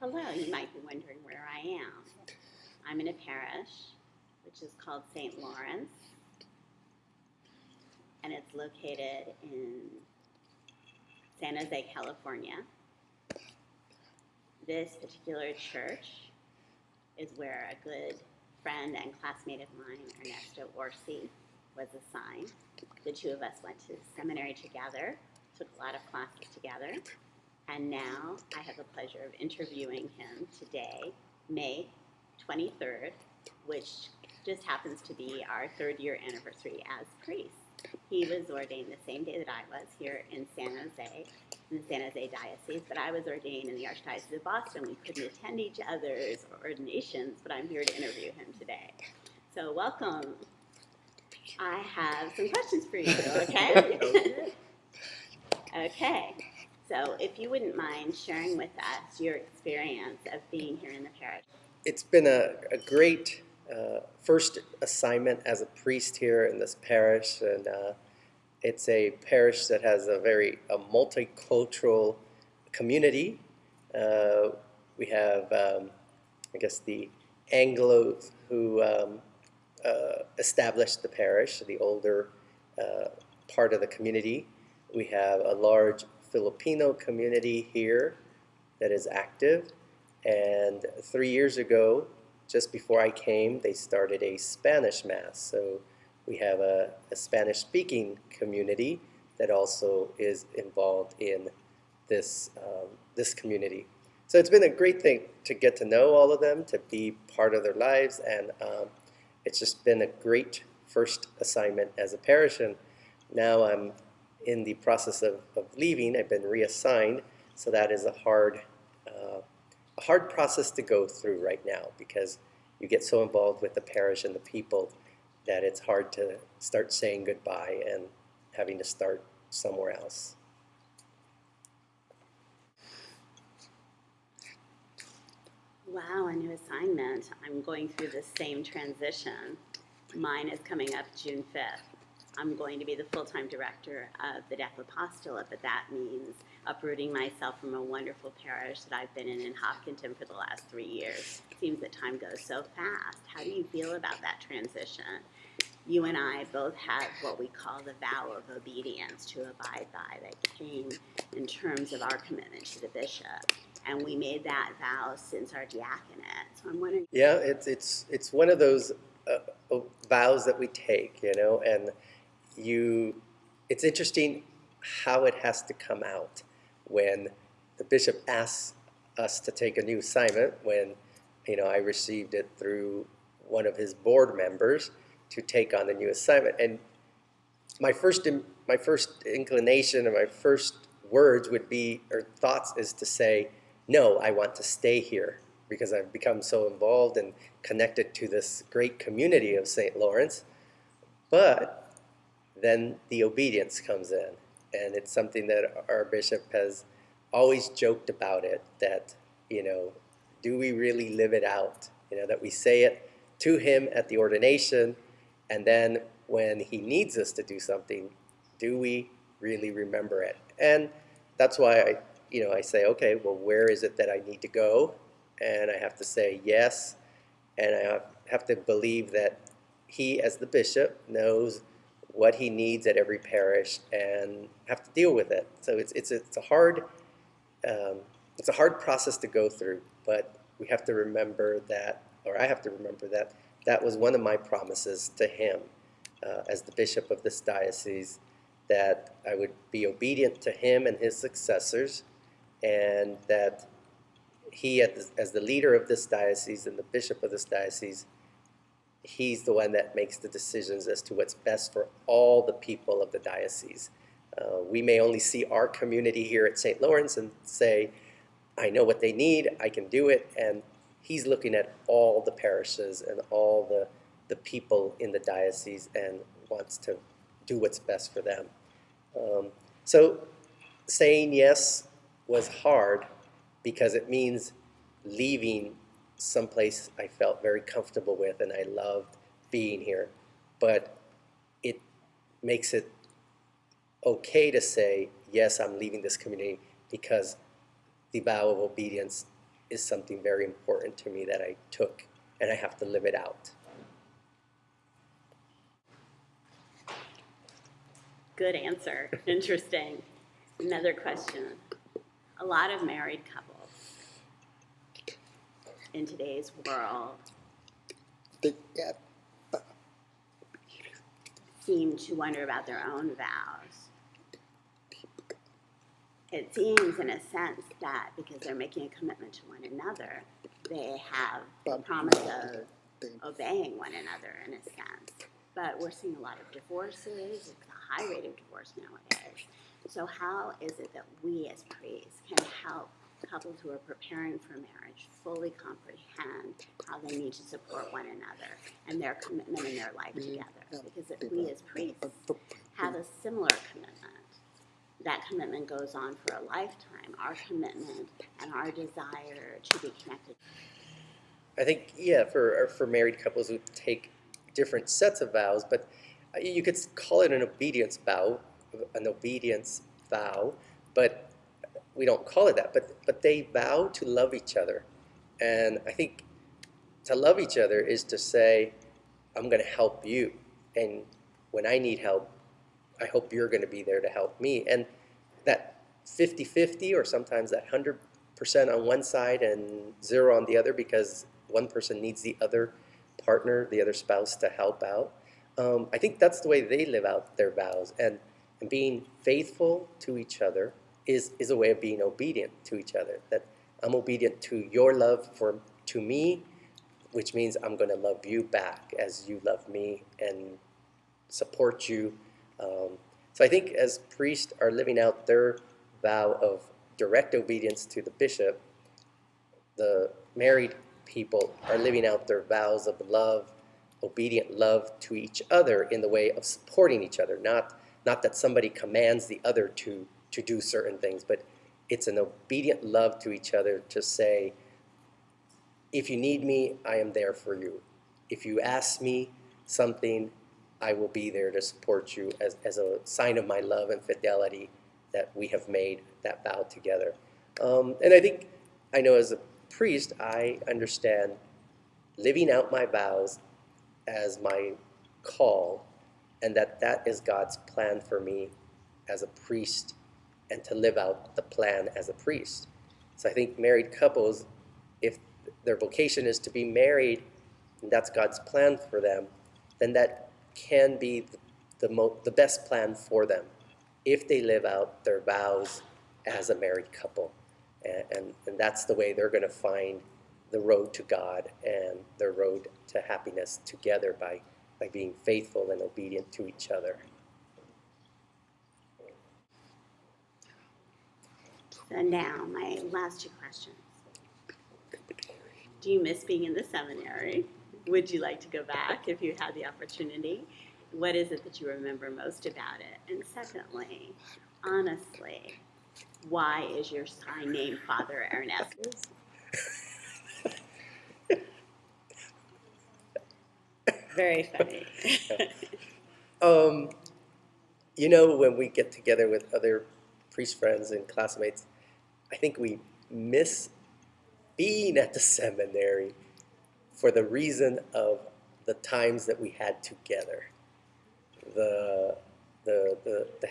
Hello, you might be wondering where I am. I'm in a parish which is called St. Lawrence, and it's located in San Jose, California. This particular church is where a good friend and classmate of mine, Ernesto Orci, was assigned. The two of us went to seminary together, took a lot of classes together, and now I have the pleasure of interviewing him today, May 23rd, which just happens to be our third-year anniversary as priests. He was ordained the same day that I was here in San Jose, in the San Jose Diocese, but I was ordained in the Archdiocese of Boston. We couldn't attend each other's ordinations, but I'm here to interview him today. So welcome. I have some questions for you, okay? Okay. So if you wouldn't mind sharing with us your experience of being here in the parish. It's been a great first assignment as a priest here in this parish, and it's a parish that has a multicultural community. We have, I guess, the Anglos who established the parish, the older part of the community. We have a large Filipino community here that is active, and 3 years ago, just before I came, they started a Spanish Mass. So we have a Spanish-speaking community that also is involved in this community. So it's been a great thing to get to know all of them, to be part of their lives, and it's just been a great first assignment as a parish. And now I'm in the process of leaving. I've been reassigned, so that is a hard process to go through right now, because you get so involved with the parish and the people that it's hard to start saying goodbye and having to start somewhere else. Wow, a new assignment. I'm going through the same transition. Mine is coming up June 5th. I'm going to be the full-time director of the Deaf Apostolate, but that means uprooting myself from a wonderful parish that I've been in Hopkinton for the last 3 years. It seems that time goes so fast. How do you feel about that transition? You and I both have what we call the vow of obedience to abide by that came in terms of our commitment to the bishop. And we made that vow since our diaconate. So I'm wondering. Yeah, it's one of those vows that we take, and it's interesting how it has to come out when the bishop asks us to take a new assignment. When I received it through one of his board members to take on the new assignment, and my first inclination and my first words would be, or thoughts, is to say, no, I want to stay here, because I've become so involved and connected to this great community of St. Lawrence. But then the obedience comes in, and it's something that our bishop has always joked about it, that, do we really live it out? That we say it to him at the ordination, and then when he needs us to do something, do we really remember it? And that's why I say, okay, well, where is it that I need to go? And I have to say yes, and I have to believe that he, as the bishop, knows what he needs at every parish, and have to deal with it. So it's a hard process to go through, but we have to remember that, or I have to remember that that was one of my promises to him as the bishop of this diocese, that I would be obedient to him and his successors, and that he, as the leader of this diocese and the bishop of this diocese, he's the one that makes the decisions as to what's best for all the people of the diocese. We may only see our community here at St. Lawrence and say, I know what they need, I can do it, and he's looking at all the parishes and all the people in the diocese and wants to do what's best for them. So saying yes was hard, because it means leaving someplace I felt very comfortable with and I loved being here. But it makes it okay to say, yes, I'm leaving this community, because the vow of obedience is something very important to me that I took, and I have to live it out. Good answer. Interesting. Another question. A lot of married couples in today's world seem to wonder about their own vows. It seems, in a sense, that because they're making a commitment to one another, they have the promise of obeying one another, in a sense. But we're seeing a lot of divorces. It's a high rate of divorce nowadays. So how is it that we as priests can help couples who are preparing for marriage fully comprehend how they need to support one another and their commitment in their life together? Because if we as priests have a similar commitment, that commitment goes on for a lifetime, our commitment and our desire to be connected. I think, yeah, for married couples who take different sets of vows, but you could call it an obedience vow, but we don't call it that. But they vow to love each other, and I think to love each other is to say, I'm going to help you, and when I need help, I hope you're going to be there to help me. And that 50-50, or sometimes that 100% on one side and 0 on the other, because one person needs the other partner, the other spouse, to help out. I think that's the way they live out their vows. And being faithful to each other is a way of being obedient to each other. That I'm obedient to your love to me, which means I'm going to love you back as you love me and support you. So I think as priests are living out their vow of direct obedience to the bishop, the married people are living out their vows of love, obedient love to each other in the way of supporting each other. Not that somebody commands the other to do certain things, but it's an obedient love to each other to say, if you need me, I am there for you. If you ask me something, I will be there to support you as a sign of my love and fidelity that we have made that vow together. And I know as a priest, I understand living out my vows as my call, and that is God's plan for me as a priest, and to live out the plan as a priest. So I think married couples, if their vocation is to be married, and that's God's plan for them, then that can be the best plan for them if they live out their vows as a married couple. And that's the way they're going to find the road to God and the road to happiness together, by being faithful and obedient to each other. So now, my last 2 questions. Do you miss being in the seminary? Would you like to go back if you had the opportunity? What is it that you remember most about it? And secondly, honestly, why is your sign named Father Ernesto? Very funny. When we get together with other priest friends and classmates, I think we miss being at the seminary for the reason of the times that we had together, the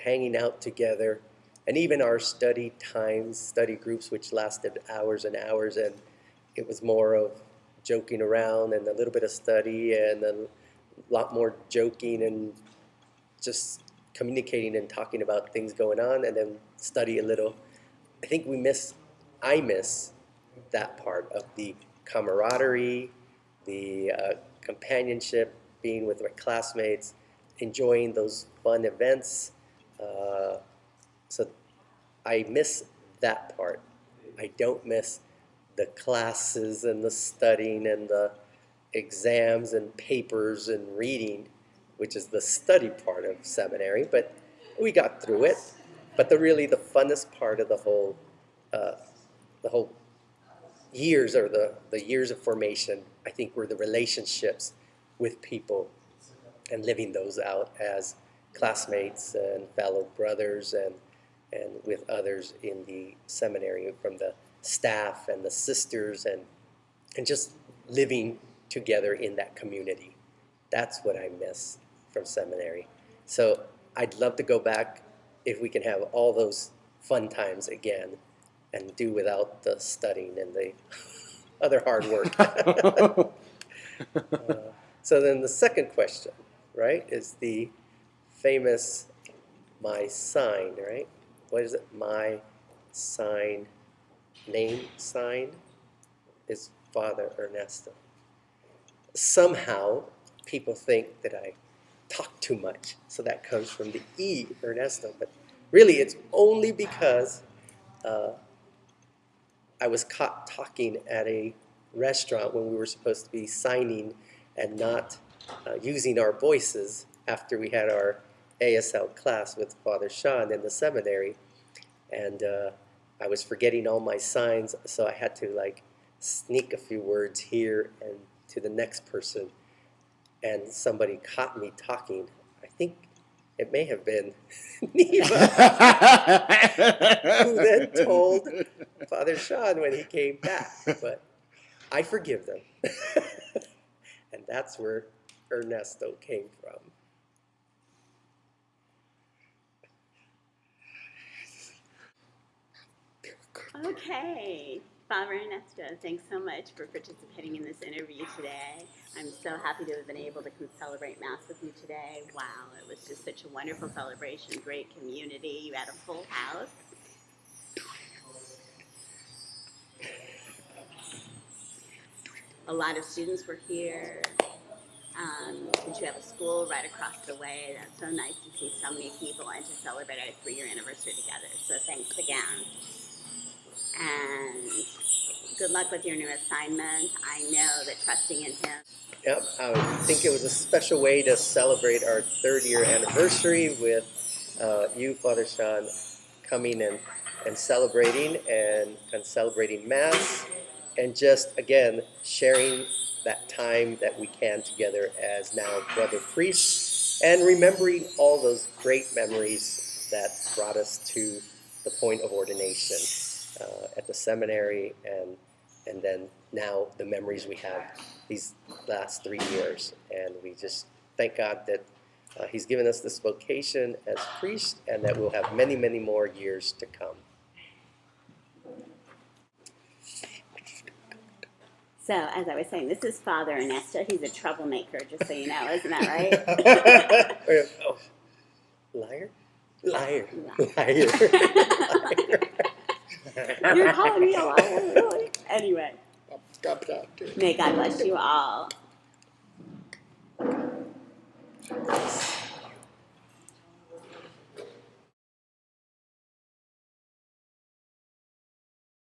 hanging out together, and even our study times, study groups, which lasted hours and hours, and it was more of joking around and a little bit of study and a lot more joking and just communicating and talking about things going on, and then study a little. I miss that part of the camaraderie, the companionship, being with my classmates, enjoying those fun events. So I miss that part. I don't miss the classes and the studying and the exams and papers and reading, which is the study part of seminary, but we got through it. But the funnest part of the whole years, or the years of formation, I think, were the relationships with people and living those out as classmates and fellow brothers and with others in the seminary, from the staff and the sisters and just living together in that community. That's what I miss from seminary. So I'd love to go back if we can have all those fun times again and do without the studying and the other hard work. So then the second question, right, is the famous my sign, right? What is it? My sign, name sign is Father Ernesto. Somehow people think that I talk too much, so that comes from the E, Ernesto, but really it's only because I was caught talking at a restaurant when we were supposed to be signing and not using our voices after we had our ASL class with Father Shawn in the seminary. And I was forgetting all my signs, so I had to like sneak a few words here and to the next person. And somebody caught me talking. I think it may have been Neva, who then told Father Shawn when he came back. But I forgive them. And that's where Ernesto came from. Okay, Father Ernesto, thanks so much for participating in this interview today. I'm so happy to have been able to celebrate Mass with you today. Wow, it was just such a wonderful celebration, great community. You had a full house. A lot of students were here. Since you have a school right across the way, that's so nice to see so many people and to celebrate our 3-year anniversary together. So thanks again. And good luck with your new assignment. I know that trusting in Him. Yep, I think it was a special way to celebrate our 3rd-year anniversary with you, Father Shawn, coming and celebrating and celebrating Mass and just, again, sharing that time that we can together as now brother priests and remembering all those great memories that brought us to the point of ordination at the seminary and then now the memories we have these last 3 years. And we just thank God that He's given us this vocation as priest and that we'll have many, many more years to come. So, as I was saying, this is Father Ernesto. He's a troublemaker, just so you know. Isn't that right? Oh, liar? Liar. Liar. Liar. You're calling me a liar, really? Anyway. May God bless you all.